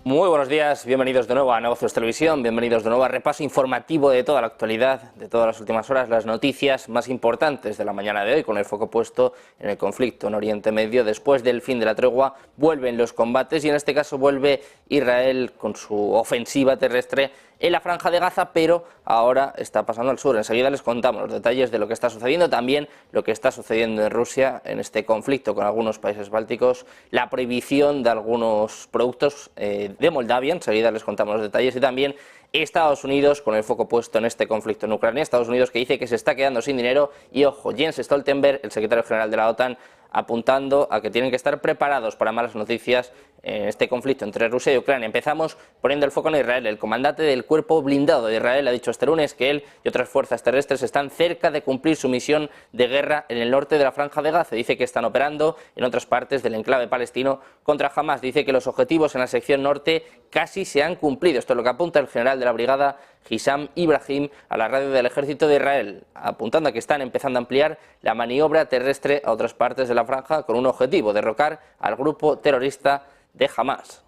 Muy buenos días, bienvenidos de nuevo a Negocios Televisión, bienvenidos de nuevo a repaso informativo de toda la actualidad, de todas las últimas horas, las noticias más importantes de la mañana de hoy, con el foco puesto en el conflicto en Oriente Medio. Después del fin de la tregua vuelven los combates y en este caso vuelve Israel con su ofensiva terrestre en la Franja de Gaza, pero ahora está pasando al sur. Enseguida les contamos los detalles de lo que está sucediendo, también lo que está sucediendo en Rusia en este conflicto con algunos países bálticos, la prohibición de algunos productos de Moldavia. Enseguida les contamos los detalles, y también Estados Unidos con el foco puesto en este conflicto en Ucrania. Estados Unidos que dice que se está quedando sin dinero y, ojo, Jens Stoltenberg, el secretario general de la OTAN, apuntando a que tienen que estar preparados para malas noticias en este conflicto entre Rusia y Ucrania. Empezamos poniendo el foco en Israel. El comandante del cuerpo blindado de Israel ha dicho este lunes que él y otras fuerzas terrestres están cerca de cumplir su misión de guerra en el norte de la Franja de Gaza. Dice que están operando en otras partes del enclave palestino contra Hamas. Dice que los objetivos en la sección norte casi se han cumplido. Esto es lo que apunta el general de la brigada, Hisham Ibrahim, a la radio del ejército de Israel, apuntando a que están empezando a ampliar la maniobra terrestre a otras partes de la franja con un objetivo: derrocar al grupo terrorista de Hamas.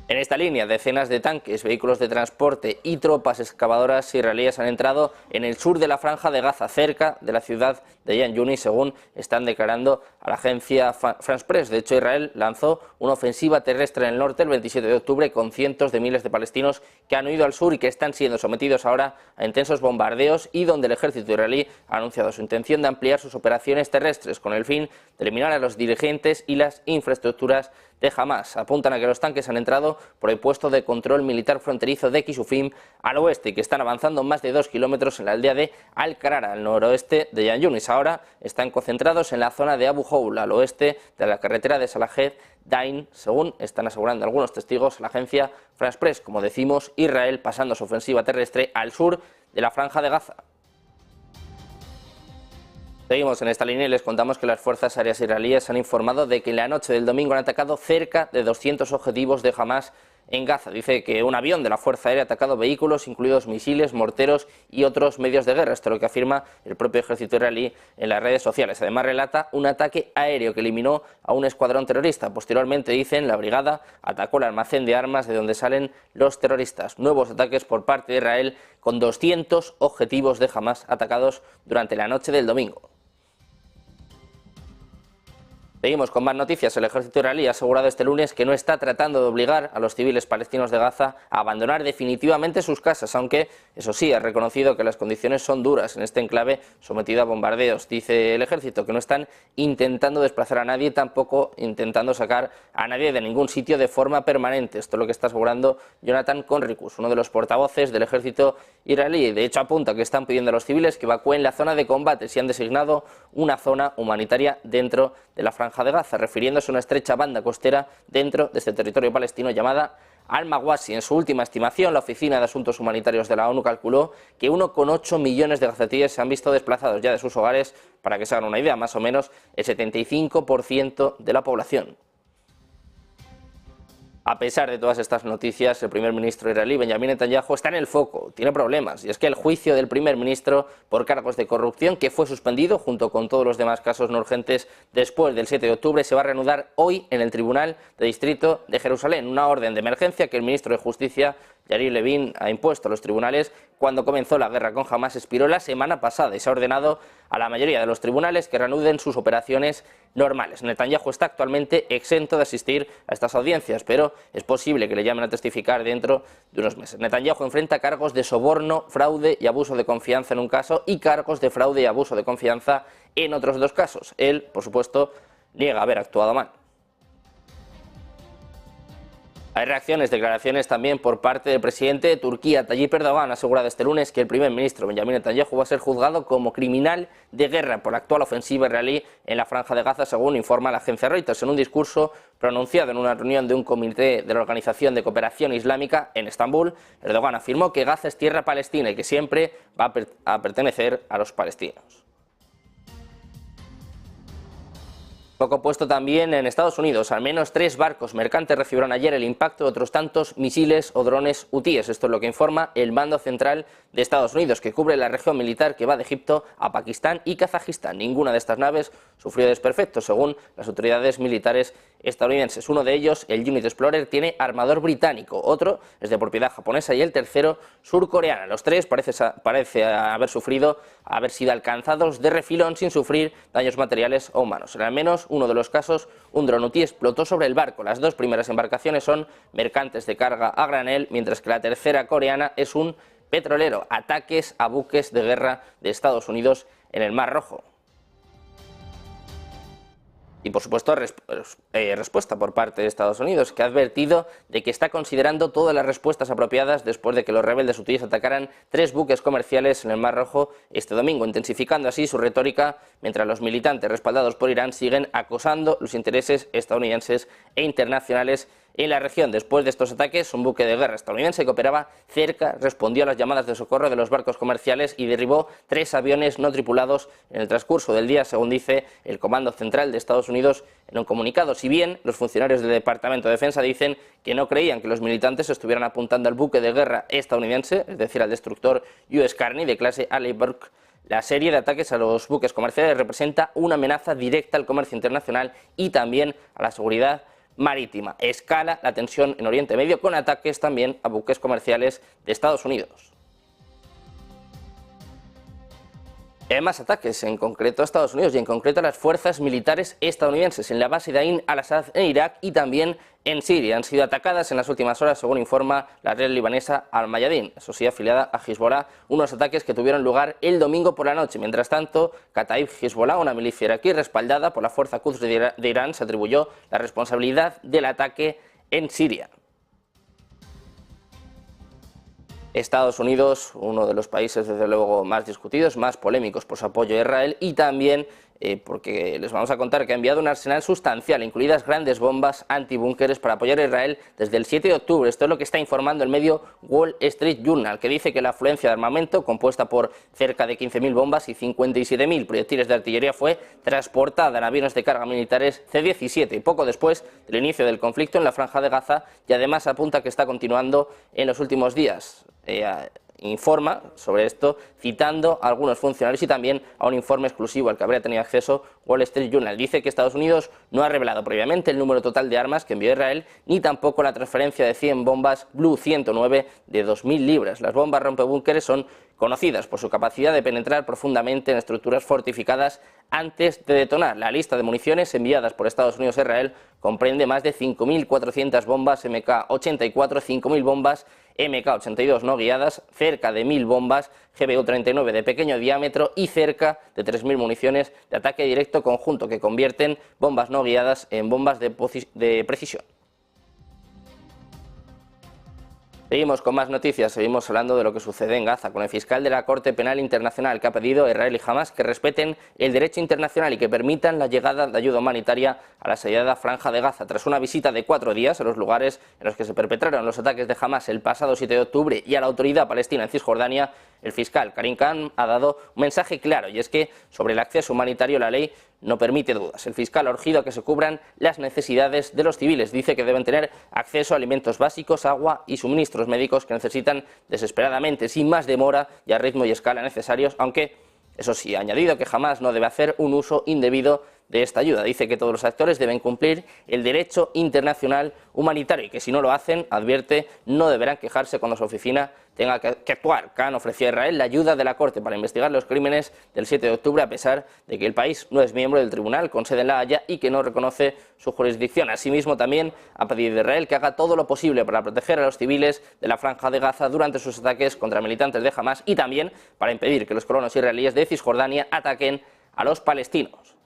En esta línea, decenas de tanques, vehículos de transporte y tropas excavadoras israelíes han entrado en el sur de la Franja de Gaza, cerca de la ciudad de Khan Yunis, según están declarando a la agencia France Press. De hecho, Israel lanzó una ofensiva terrestre en el norte el 27 de octubre con cientos de miles de palestinos que han huido al sur y que están siendo sometidos ahora a intensos bombardeos, y donde el ejército israelí ha anunciado su intención de ampliar sus operaciones terrestres con el fin de eliminar a los dirigentes y las infraestructuras de Hamas. Apuntan a que los tanques han entrado por el puesto de control militar fronterizo de Kisufim al oeste y que están avanzando más de 2 kilómetros en la aldea de Al-Qarara, al noroeste de Khan Yunis. Ahora están concentrados en la zona de Abu Houl, al oeste de la carretera de Salahed Dain, según están asegurando algunos testigos la agencia France Press. Como decimos, Israel pasando su ofensiva terrestre al sur de la Franja de Gaza. Seguimos en esta línea y les contamos que las fuerzas aéreas israelíes han informado de que en la noche del domingo han atacado cerca de 200 objetivos de Hamas en Gaza. Dice que un avión de la Fuerza Aérea ha atacado vehículos, incluidos misiles, morteros y otros medios de guerra. Esto es lo que afirma el propio ejército israelí en las redes sociales. Además, relata un ataque aéreo que eliminó a un escuadrón terrorista. Posteriormente, dicen, la brigada atacó el almacén de armas de donde salen los terroristas. Nuevos ataques por parte de Israel con 200 objetivos de Hamas atacados durante la noche del domingo. Seguimos con más noticias. El ejército israelí ha asegurado este lunes que no está tratando de obligar a los civiles palestinos de Gaza a abandonar definitivamente sus casas, aunque, eso sí, ha reconocido que las condiciones son duras en este enclave sometido a bombardeos. Dice el ejército que no están intentando desplazar a nadie, tampoco intentando sacar a nadie de ningún sitio de forma permanente. Esto es lo que está asegurando Jonathan Conricus, uno de los portavoces del ejército israelí. De hecho, apunta que están pidiendo a los civiles que evacúen la zona de combate y han designado una zona humanitaria dentro de la Franja de Gaza, refiriéndose a una estrecha banda costera dentro de este territorio palestino llamada Al-Mawasi. En su última estimación, la Oficina de Asuntos Humanitarios de la ONU calculó que 1,8 millones de gazatíes se han visto desplazados ya de sus hogares. Para que se hagan una idea, más o menos el 75% de la población. A pesar de todas estas noticias, el primer ministro israelí, Benjamin Netanyahu, está en el foco, tiene problemas, y es que el juicio del primer ministro por cargos de corrupción, que fue suspendido junto con todos los demás casos no urgentes después del 7 de octubre, se va a reanudar hoy en el Tribunal de Distrito de Jerusalén, una orden de emergencia que el ministro de Justicia, Yariv Levin, ha impuesto a los tribunales cuando comenzó la guerra con Hamas. Expiró la semana pasada y se ha ordenado a la mayoría de los tribunales que reanuden sus operaciones normales. Netanyahu está actualmente exento de asistir a estas audiencias, pero es posible que le llamen a testificar dentro de unos meses. Netanyahu enfrenta cargos de soborno, fraude y abuso de confianza en un caso y cargos de fraude y abuso de confianza en otros dos casos. Él, por supuesto, niega haber actuado mal. Hay reacciones, declaraciones también por parte del presidente de Turquía, Tayyip Erdogan. Ha asegurado este lunes que el primer ministro Benjamin Netanyahu va a ser juzgado como criminal de guerra por la actual ofensiva israelí en la Franja de Gaza, según informa la agencia Reuters. En un discurso pronunciado en una reunión de un comité de la Organización de Cooperación Islámica en Estambul, Erdogan afirmó que Gaza es tierra palestina y que siempre va a pertenecer a los palestinos. Poco puesto también en Estados Unidos. Al menos 3 barcos mercantes recibieron ayer el impacto de otros tantos misiles o drones hutíes. Esto es lo que informa el Mando Central de Estados Unidos, que cubre la región militar que va de Egipto a Pakistán y Kazajistán. Ninguna de estas naves sufrió desperfectos, según las autoridades militares estadounidenses. Uno de ellos, el Unit Explorer, tiene armador británico, otro es de propiedad japonesa y el tercero surcoreana. Los 3 parece haber sido alcanzados de refilón sin sufrir daños materiales o humanos. En al menos uno de los casos, un dron hutí explotó sobre el barco. Las 2 primeras embarcaciones son mercantes de carga a granel, mientras que la tercera, coreana, es un petrolero. Ataques a buques de guerra de Estados Unidos en el Mar Rojo. Y por supuesto respuesta por parte de Estados Unidos, que ha advertido de que está considerando todas las respuestas apropiadas después de que los rebeldes hutíes atacaran 3 buques comerciales en el Mar Rojo este domingo, intensificando así su retórica mientras los militantes respaldados por Irán siguen acosando los intereses estadounidenses e internacionales en la región. Después de estos ataques, un buque de guerra estadounidense que operaba cerca respondió a las llamadas de socorro de los barcos comerciales y derribó 3 aviones no tripulados en el transcurso del día, según dice el Comando Central de Estados Unidos en un comunicado. Si bien los funcionarios del Departamento de Defensa dicen que no creían que los militantes estuvieran apuntando al buque de guerra estadounidense, es decir, al destructor US Carney de clase Allenburg, la serie de ataques a los buques comerciales representa una amenaza directa al comercio internacional y también a la seguridad marítima. Escala la tensión en Oriente Medio con ataques también a buques comerciales de Estados Unidos. Hay más ataques, en concreto a Estados Unidos y en concreto a las fuerzas militares estadounidenses en la base de Ain al-Assad en Irak y también en Siria. Han sido atacadas en las últimas horas, según informa la red libanesa Al-Mayadin, eso sí, afiliada a Hezbollah, unos ataques que tuvieron lugar el domingo por la noche. Mientras tanto, Kataib Hezbollah, una milicia iraquí respaldada por la fuerza Quds de Irán, se atribuyó la responsabilidad del ataque en Siria. Estados Unidos, uno de los países desde luego más discutidos, más polémicos por su apoyo a Israel y también porque les vamos a contar que ha enviado un arsenal sustancial, incluidas grandes bombas antibúnkeres para apoyar a Israel desde el 7 de octubre. Esto es lo que está informando el medio Wall Street Journal, que dice que la afluencia de armamento, compuesta por cerca de 15.000 bombas y 57.000 proyectiles de artillería, fue transportada en aviones de carga militares C-17 poco después del inicio del conflicto en la Franja de Gaza, y además apunta que está continuando en los últimos días. Informa sobre esto citando a algunos funcionarios y también a un informe exclusivo al que habría tenido acceso Wall Street Journal. Dice que Estados Unidos no ha revelado previamente el número total de armas que envió Israel, ni tampoco la transferencia de 100 bombas Blue 109 de 2.000 libras. Las bombas rompebúnkeres son conocidas por su capacidad de penetrar profundamente en estructuras fortificadas antes de detonar. La lista de municiones enviadas por Estados Unidos a Israel comprende más de 5.400 bombas MK-84, 5.000 bombas MK-82 no guiadas, cerca de 1.000 bombas GBU-39 de pequeño diámetro y cerca de 3.000 municiones de ataque directo conjunto que convierten bombas no guiadas en bombas de precisión. Seguimos con más noticias, seguimos hablando de lo que sucede en Gaza, con el fiscal de la Corte Penal Internacional que ha pedido a Israel y Hamas que respeten el derecho internacional y que permitan la llegada de ayuda humanitaria a la asediada Franja de Gaza. Tras una visita de 4 días a los lugares en los que se perpetraron los ataques de Hamas el pasado 7 de octubre y a la autoridad palestina en Cisjordania, el fiscal Karim Khan ha dado un mensaje claro, y es que sobre el acceso humanitario la ley no permite dudas. El fiscal ha urgido a que se cubran las necesidades de los civiles. Dice que deben tener acceso a alimentos básicos, agua y suministros médicos que necesitan desesperadamente, sin más demora y a ritmo y escala necesarios, aunque, eso sí, ha añadido que jamás no debe hacer un uso indebido de esta ayuda. Dice que todos los actores deben cumplir el derecho internacional humanitario y que si no lo hacen, advierte, no deberán quejarse cuando su oficina tenga que actuar. Khan ofreció a Israel la ayuda de la Corte para investigar los crímenes del 7 de octubre, a pesar de que el país no es miembro del tribunal con sede en La Haya y que no reconoce su jurisdicción. Asimismo, también ha pedido a Israel que haga todo lo posible para proteger a los civiles de la Franja de Gaza durante sus ataques contra militantes de Hamas y también para impedir que los colonos israelíes de Cisjordania ataquen a los palestinos.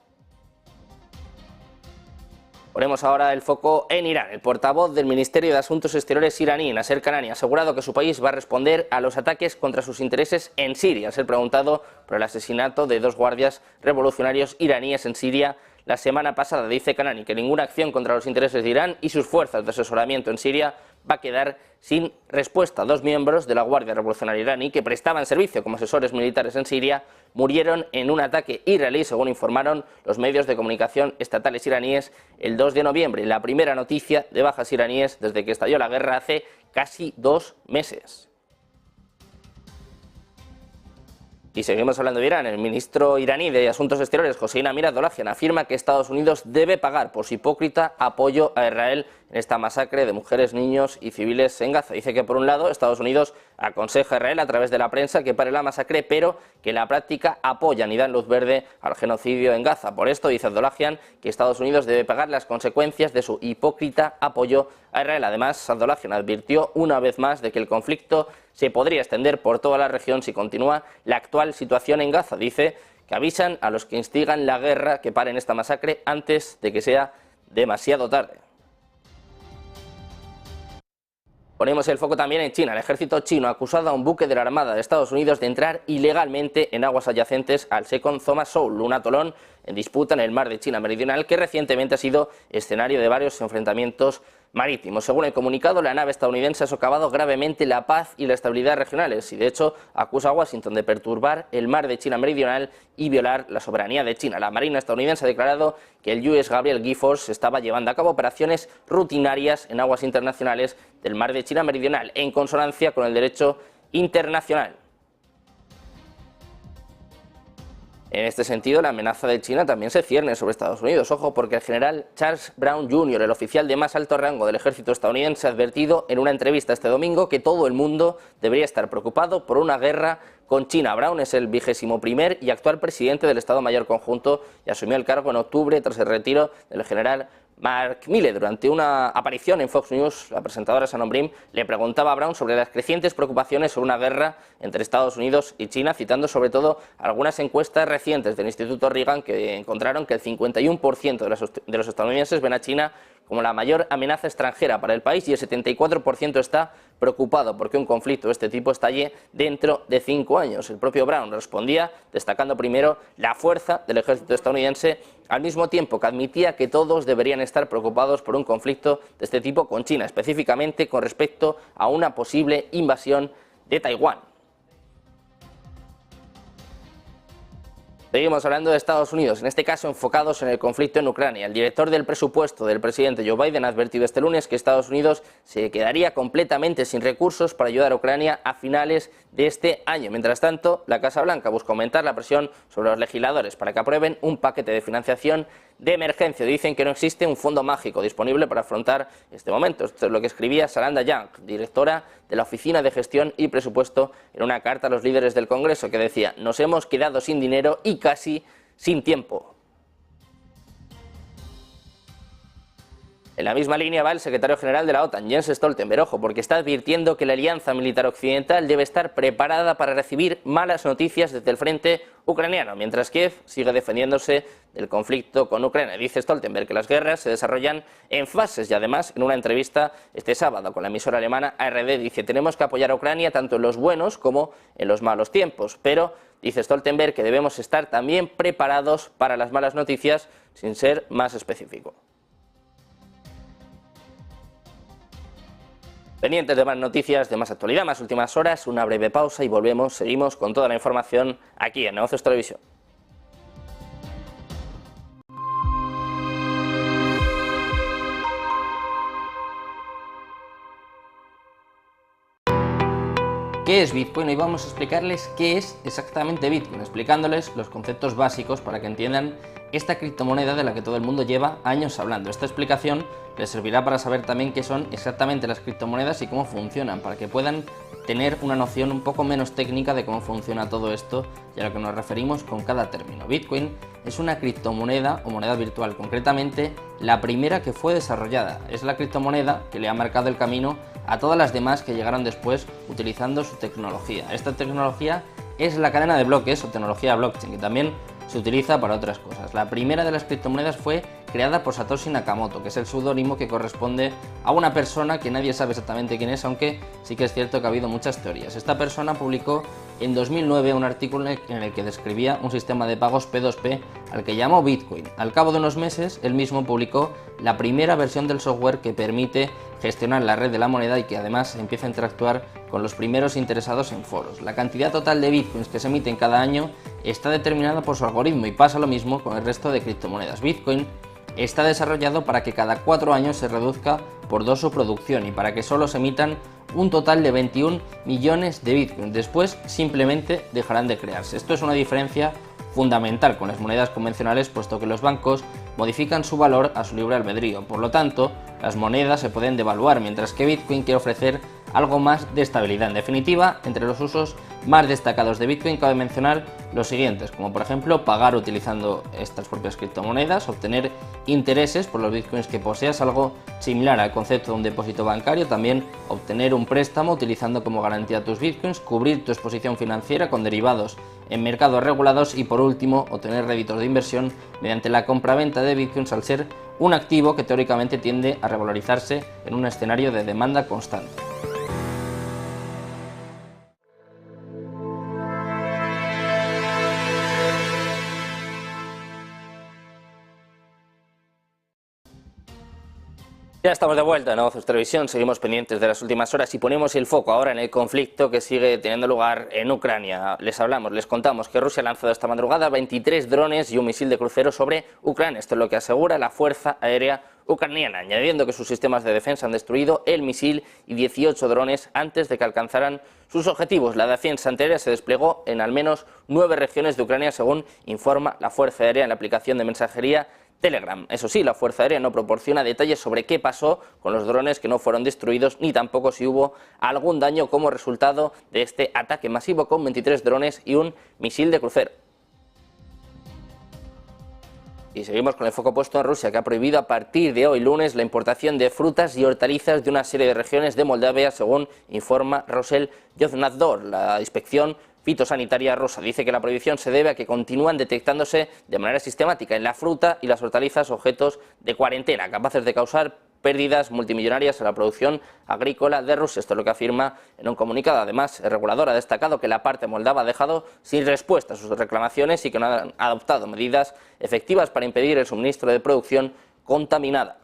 Ponemos ahora el foco en Irán. El portavoz del Ministerio de Asuntos Exteriores iraní, Nasser Kanani, ha asegurado que su país va a responder a los ataques contra sus intereses en Siria. Al ser preguntado por el asesinato de 2 guardias revolucionarios iraníes en Siria la semana pasada. Dice Kanani que ninguna acción contra los intereses de Irán y sus fuerzas de asesoramiento en Siria va a quedar sin respuesta. 2 miembros de la Guardia Revolucionaria iraní que prestaban servicio como asesores militares en Siria murieron en un ataque israelí, según informaron los medios de comunicación estatales iraníes el 2 de noviembre, la primera noticia de bajas iraníes desde que estalló la guerra hace casi 2 meses. Y seguimos hablando de Irán. El ministro iraní de Asuntos Exteriores, Hossein Amir-Abdollahian, afirma que Estados Unidos debe pagar por su hipócrita apoyo a Israel en esta masacre de mujeres, niños y civiles en Gaza. Dice que, por un lado, Estados Unidos aconseja a Israel a través de la prensa que pare la masacre, pero que en la práctica apoyan y dan luz verde al genocidio en Gaza. Por esto, dice Abdollahian, que Estados Unidos debe pagar las consecuencias de su hipócrita apoyo a Israel. Además, Abdollahian advirtió una vez más de que el conflicto se podría extender por toda la región si continúa la actual situación en Gaza. Dice que avisan a los que instigan la guerra que paren esta masacre antes de que sea demasiado tarde. Ponemos el foco también en China. El ejército chino ha acusado a un buque de la Armada de Estados Unidos de entrar ilegalmente en aguas adyacentes al Second Thomas Shoal, un atolón en disputa en el mar de China Meridional que recientemente ha sido escenario de varios enfrentamientos marítimos. Según el comunicado, la nave estadounidense ha socavado gravemente la paz y la estabilidad regionales y, de hecho, acusa a Washington de perturbar el mar de China Meridional y violar la soberanía de China. La Marina estadounidense ha declarado que el USS Gabriel Giffords estaba llevando a cabo operaciones rutinarias en aguas internacionales del mar de China Meridional, en consonancia con el derecho internacional. En este sentido, la amenaza de China también se cierne sobre Estados Unidos. Ojo, porque el general Charles Brown Jr., el oficial de más alto rango del ejército estadounidense, ha advertido en una entrevista este domingo que todo el mundo debería estar preocupado por una guerra con China. Brown es el 21º y actual presidente del Estado Mayor Conjunto y asumió el cargo en octubre tras el retiro del general Mark Milley. Durante una aparición en Fox News, la presentadora Shannon Bream le preguntaba a Brown sobre las crecientes preocupaciones sobre una guerra entre Estados Unidos y China, citando sobre todo algunas encuestas recientes del Instituto Reagan que encontraron que el 51% de los estadounidenses ven a China como la mayor amenaza extranjera para el país y el 74% está preocupado porque un conflicto de este tipo estalle dentro de 5 años. El propio Brown respondía destacando primero la fuerza del ejército estadounidense, al mismo tiempo que admitía que todos deberían estar preocupados por un conflicto de este tipo con China, específicamente con respecto a una posible invasión de Taiwán. Seguimos hablando de Estados Unidos, en este caso enfocados en el conflicto en Ucrania. El director del presupuesto del presidente Joe Biden ha advertido este lunes que Estados Unidos se quedaría completamente sin recursos para ayudar a Ucrania a finales de este año. Mientras tanto, la Casa Blanca busca aumentar la presión sobre los legisladores para que aprueben un paquete de financiación de emergencia. Dicen que no existe un fondo mágico disponible para afrontar este momento. Esto es lo que escribía Saranda Young, directora de la Oficina de Gestión y Presupuesto, en una carta a los líderes del Congreso, que decía: nos hemos quedado sin dinero y casi sin tiempo. En la misma línea va el secretario general de la OTAN, Jens Stoltenberg, ojo, porque está advirtiendo que la alianza militar occidental debe estar preparada para recibir malas noticias desde el frente ucraniano, mientras Kiev sigue defendiéndose del conflicto con Ucrania. Dice Stoltenberg que las guerras se desarrollan en fases y además, en una entrevista este sábado con la emisora alemana ARD, dice: tenemos que apoyar a Ucrania tanto en los buenos como en los malos tiempos, pero dice Stoltenberg que debemos estar también preparados para las malas noticias, sin ser más específico. Pendientes de más noticias, de más actualidad, más últimas horas, una breve pausa y volvemos, seguimos con toda la información aquí en Negocios Televisión. ¿Qué es Bitcoin? Hoy vamos a explicarles qué es exactamente Bitcoin, explicándoles los conceptos básicos para que entiendan esta criptomoneda de la que todo el mundo lleva años hablando. Esta explicación les servirá para saber también qué son exactamente las criptomonedas y cómo funcionan, para que puedan tener una noción un poco menos técnica de cómo funciona todo esto y a lo que nos referimos con cada término. Bitcoin es una criptomoneda o moneda virtual, concretamente la primera que fue desarrollada. Es la criptomoneda que le ha marcado el camino a todas las demás que llegaron después utilizando su tecnología. Esta tecnología es la cadena de bloques o tecnología blockchain, que también se utiliza para otras cosas. La primera de las criptomonedas fue creada por Satoshi Nakamoto, que es el seudónimo que corresponde a una persona que nadie sabe exactamente quién es, aunque sí que es cierto que ha habido muchas teorías. Esta persona publicó en 2009 un artículo en el que describía un sistema de pagos P2P al que llamó Bitcoin. Al cabo de unos meses, él mismo publicó la primera versión del software que permite gestionar la red de la moneda y que además empieza a interactuar con los primeros interesados en foros. La cantidad total de bitcoins que se emiten cada año está determinada por su algoritmo y pasa lo mismo con el resto de criptomonedas. Bitcoin está desarrollado para que cada 4 años se reduzca por 2 su producción y para que solo se emitan un total de 21 millones de bitcoins. Después simplemente dejarán de crearse. Esto es una diferencia fundamental con las monedas convencionales, puesto que los bancos modifican su valor a su libre albedrío. Por lo tanto, las monedas se pueden devaluar, mientras que Bitcoin quiere ofrecer algo más de estabilidad. En definitiva, entre los usos más destacados de Bitcoin cabe mencionar los siguientes, como por ejemplo pagar utilizando estas propias criptomonedas, obtener intereses por los bitcoins que poseas, algo similar al concepto de un depósito bancario, también obtener un préstamo utilizando como garantía tus bitcoins, cubrir tu exposición financiera con derivados en mercados regulados y por último obtener réditos de inversión mediante la compra-venta de bitcoins, al ser un activo que teóricamente tiende a revalorizarse en un escenario de demanda constante. Ya estamos de vuelta en Negocios Televisión, seguimos pendientes de las últimas horas y ponemos el foco ahora en el conflicto que sigue teniendo lugar en Ucrania. Les contamos que Rusia ha lanzado esta madrugada 23 drones y un misil de crucero sobre Ucrania. Esto es lo que asegura la Fuerza Aérea ucraniana, añadiendo que sus sistemas de defensa han destruido el misil y 18 drones antes de que alcanzaran sus objetivos. La defensa antiaérea se desplegó en al menos 9 regiones de Ucrania, según informa la Fuerza Aérea en la aplicación de mensajería Telegram. Eso sí, la Fuerza Aérea no proporciona detalles sobre qué pasó con los drones que no fueron destruidos, ni tampoco si hubo algún daño como resultado de este ataque masivo con 23 drones y un misil de crucero. Y seguimos con el foco puesto en Rusia, que ha prohibido a partir de hoy lunes la importación de frutas y hortalizas de una serie de regiones de Moldavia, según informa Roselnadzor. La inspección fitosanitaria rusa dice que la prohibición se debe a que continúan detectándose de manera sistemática en la fruta y las hortalizas objetos de cuarentena, capaces de causar pérdidas multimillonarias a la producción agrícola de Rusia. Esto es lo que afirma en un comunicado. Además, el regulador ha destacado que la parte moldava ha dejado sin respuesta a sus reclamaciones y que no han adoptado medidas efectivas para impedir el suministro de producción contaminada.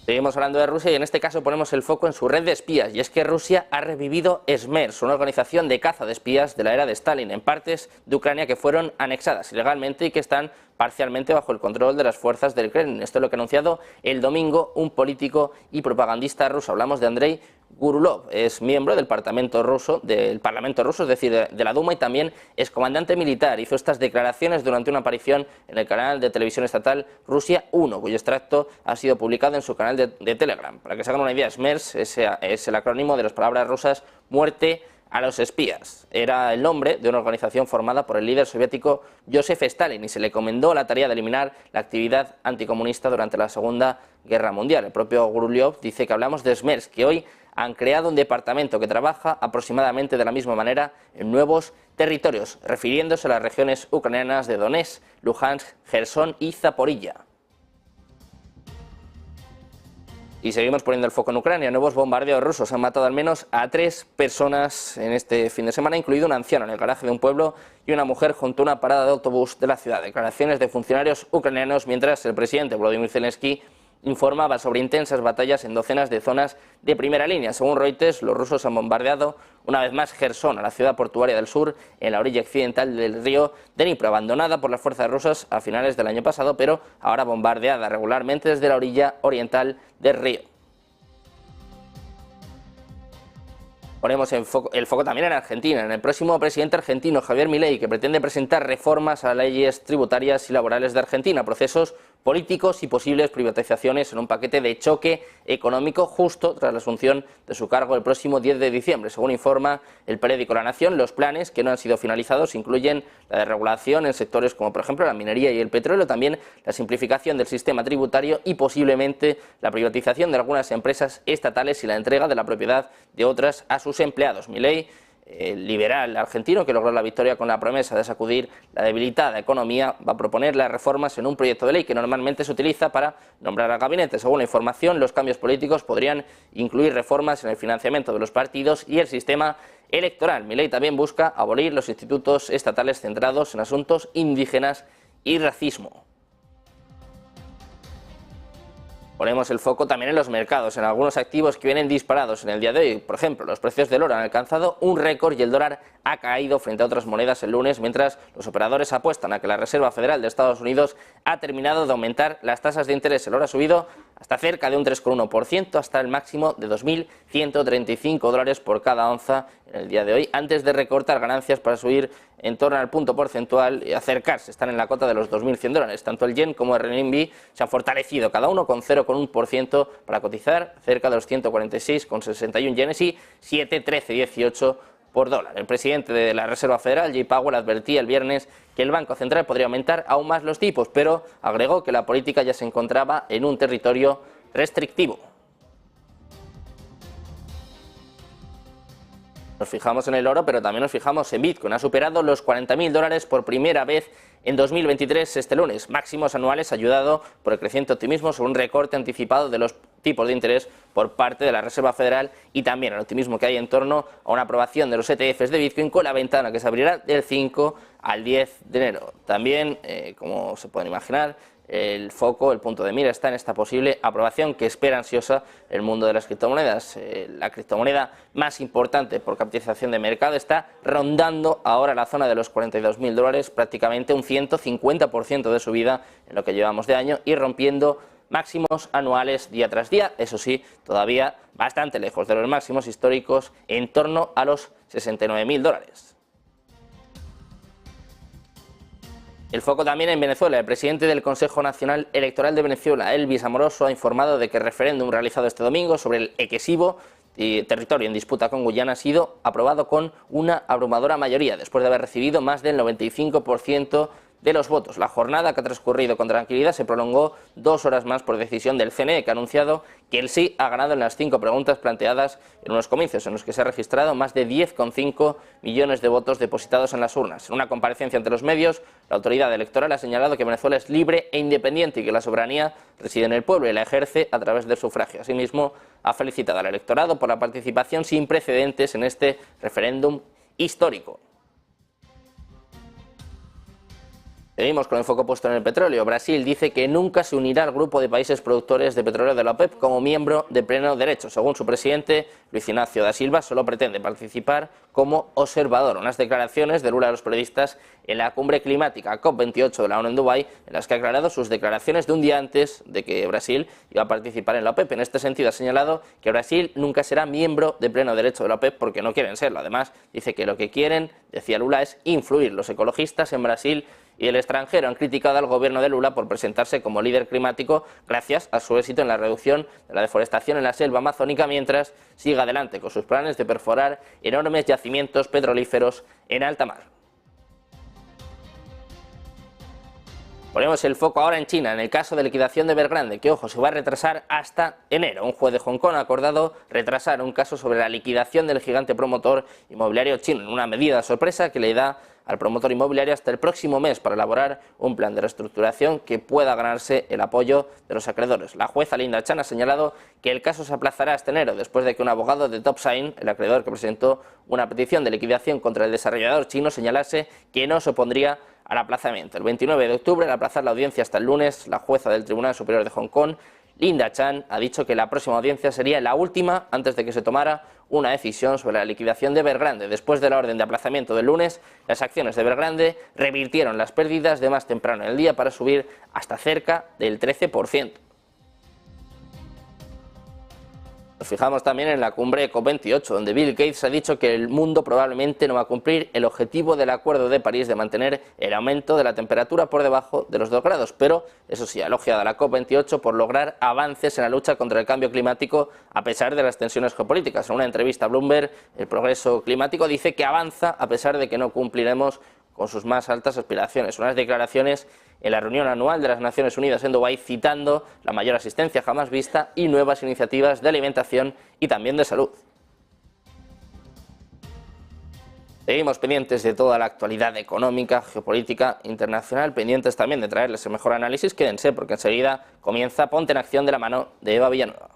Seguimos hablando de Rusia y en este caso ponemos el foco en su red de espías, y es que Rusia ha revivido Smers, una organización de caza de espías de la era de Stalin en partes de Ucrania que fueron anexadas ilegalmente y que están parcialmente bajo el control de las fuerzas del Kremlin. Esto es lo que ha anunciado el domingo un político y propagandista ruso. Hablamos de Andrei Gurulov, es miembro del Parlamento ruso, es decir, de la Duma, y también es comandante militar. Hizo estas declaraciones durante una aparición en el canal de televisión estatal Rusia 1, cuyo extracto ha sido publicado en su canal de Telegram. Para que se hagan una idea, SMERS es el acrónimo de las palabras rusas muerte a los espías. Era el nombre de una organización formada por el líder soviético Joseph Stalin y se le encomendó la tarea de eliminar la actividad anticomunista durante la Segunda Guerra Mundial. El propio Gurulov dice que hablamos de SMERS, que hoy han creado un departamento que trabaja aproximadamente de la misma manera en nuevos territorios, refiriéndose a las regiones ucranianas de Donetsk, Luhansk, Gerson y Zaporilla. Y seguimos poniendo el foco en Ucrania. Nuevos bombardeos rusos han matado al menos a 3 personas en este fin de semana, incluido un anciano en el garaje de un pueblo y una mujer junto a una parada de autobús de la ciudad. Declaraciones de funcionarios ucranianos mientras el presidente Volodymyr Zelensky informaba sobre intensas batallas en docenas de zonas de primera línea. Según Reuters, los rusos han bombardeado una vez más Gerson, a la ciudad portuaria del sur, en la orilla occidental del río Dnipro, abandonada por las fuerzas rusas a finales del año pasado, pero ahora bombardeada regularmente desde la orilla oriental del río. Ponemos el foco también en Argentina, en el próximo presidente argentino, Javier Milei, que pretende presentar reformas a leyes tributarias y laborales de Argentina, procesos políticos y posibles privatizaciones en un paquete de choque económico justo tras la asunción de su cargo el próximo 10 de diciembre. Según informa el periódico La Nación, los planes que no han sido finalizados incluyen la desregulación en sectores como por ejemplo la minería y el petróleo, también la simplificación del sistema tributario y posiblemente la privatización de algunas empresas estatales y la entrega de la propiedad de otras a sus empleados. Milei liberal argentino, que logró la victoria con la promesa de sacudir la debilitada economía, va a proponer las reformas en un proyecto de ley que normalmente se utiliza para nombrar al gabinete. Según la información, los cambios políticos podrían incluir reformas en el financiamiento de los partidos y el sistema electoral. Milei también busca abolir los institutos estatales centrados en asuntos indígenas y racismo. Ponemos el foco también en los mercados, en algunos activos que vienen disparados en el día de hoy. Por ejemplo, los precios del oro han alcanzado un récord y el dólar ha caído frente a otras monedas el lunes, mientras los operadores apuestan a que la Reserva Federal de Estados Unidos ha terminado de aumentar las tasas de interés. El oro ha subido hasta cerca de un 3,1%, hasta el máximo de $2.135 por cada onza en el día de hoy, antes de recortar ganancias para subir en torno al punto porcentual y acercarse. Están en la cota de los $2.100. Tanto el yen como el renminbi se han fortalecido, cada uno con 0,1% para cotizar cerca de los 146,61 yenes y 7,1318 por dólar. El presidente de la Reserva Federal, Jay Powell, advertía el viernes que el Banco Central podría aumentar aún más los tipos, pero agregó que la política ya se encontraba en un territorio restrictivo. Nos fijamos en el oro, pero también nos fijamos en Bitcoin. Ha superado los $40.000 por primera vez en 2023 este lunes, máximos anuales ayudado por el creciente optimismo sobre un recorte anticipado de los tipos de interés por parte de la Reserva Federal y también el optimismo que hay en torno a una aprobación de los ETFs de Bitcoin con la ventana que se abrirá del 5 al 10 de enero. También, como se pueden imaginar, el foco, el punto de mira está en esta posible aprobación que espera ansiosa el mundo de las criptomonedas. La criptomoneda más importante por capitalización de mercado está rondando ahora la zona de los $42.000, prácticamente un 150% de subida en lo que llevamos de año y rompiendo máximos anuales día tras día, eso sí, todavía bastante lejos de los máximos históricos, en torno a los $69.000. El foco también en Venezuela. El presidente del Consejo Nacional Electoral de Venezuela, Elvis Amoroso, ha informado de que el referéndum realizado este domingo sobre el Equesibo, territorio en disputa con Guyana, ha sido aprobado con una abrumadora mayoría, después de haber recibido más del 95% de los votos. La jornada, que ha transcurrido con tranquilidad, se prolongó 2 horas más por decisión del CNE, que ha anunciado que el sí ha ganado en las 5 preguntas planteadas en unos comicios en los que se ha registrado más de 10,5 millones de votos depositados en las urnas. En una comparecencia ante los medios, la autoridad electoral ha señalado que Venezuela es libre e independiente y que la soberanía reside en el pueblo y la ejerce a través del sufragio. Asimismo, ha felicitado al electorado por la participación sin precedentes en este referéndum histórico. Seguimos con el foco puesto en el petróleo. Brasil dice que nunca se unirá al grupo de países productores de petróleo de la OPEP como miembro de pleno derecho. Según su presidente, Luis Inácio da Silva, solo pretende participar como observador. Unas declaraciones de Lula a los periodistas en la cumbre climática COP28 de la ONU en Dubái, en las que ha aclarado sus declaraciones de un día antes de que Brasil iba a participar en la OPEP. En este sentido ha señalado que Brasil nunca será miembro de pleno derecho de la OPEP porque no quieren serlo. Además, dice que lo que quieren, decía Lula, es influir. Los ecologistas en Brasil y el extranjero han criticado al gobierno de Lula por presentarse como líder climático gracias a su éxito en la reducción de la deforestación en la selva amazónica, mientras sigue adelante con sus planes de perforar enormes yacimientos petrolíferos en alta mar. Ponemos el foco ahora en China, en el caso de liquidación de Evergrande, que, ojo, se va a retrasar hasta enero. Un juez de Hong Kong ha acordado retrasar un caso sobre la liquidación del gigante promotor inmobiliario chino, en una medida sorpresa que le da al promotor inmobiliario hasta el próximo mes para elaborar un plan de reestructuración que pueda ganarse el apoyo de los acreedores. La jueza Linda Chan ha señalado que el caso se aplazará hasta enero, después de que un abogado de Topsign, el acreedor que presentó una petición de liquidación contra el desarrollador chino, señalase que no se opondría al aplazamiento. El 29 de octubre, al aplazar la audiencia hasta el lunes, la jueza del Tribunal Superior de Hong Kong, Linda Chan, ha dicho que la próxima audiencia sería la última antes de que se tomara una decisión sobre la liquidación de Evergrande. Después de la orden de aplazamiento del lunes, las acciones de Evergrande revirtieron las pérdidas de más temprano en el día para subir hasta cerca del 13%. Nos fijamos también en la cumbre COP28, donde Bill Gates ha dicho que el mundo probablemente no va a cumplir el objetivo del Acuerdo de París de mantener el aumento de la temperatura por debajo de los 2 grados, pero eso sí, ha elogiado a la COP28 por lograr avances en la lucha contra el cambio climático a pesar de las tensiones geopolíticas. En una entrevista a Bloomberg, el progreso climático dice que avanza a pesar de que no cumpliremos con sus más altas aspiraciones. Unas declaraciones en la reunión anual de las Naciones Unidas en Dubái, citando la mayor asistencia jamás vista y nuevas iniciativas de alimentación y también de salud. Seguimos pendientes de toda la actualidad económica, geopolítica, internacional, pendientes también de traerles el mejor análisis. Quédense porque enseguida comienza Ponte en Acción de la mano de Eva Villanueva.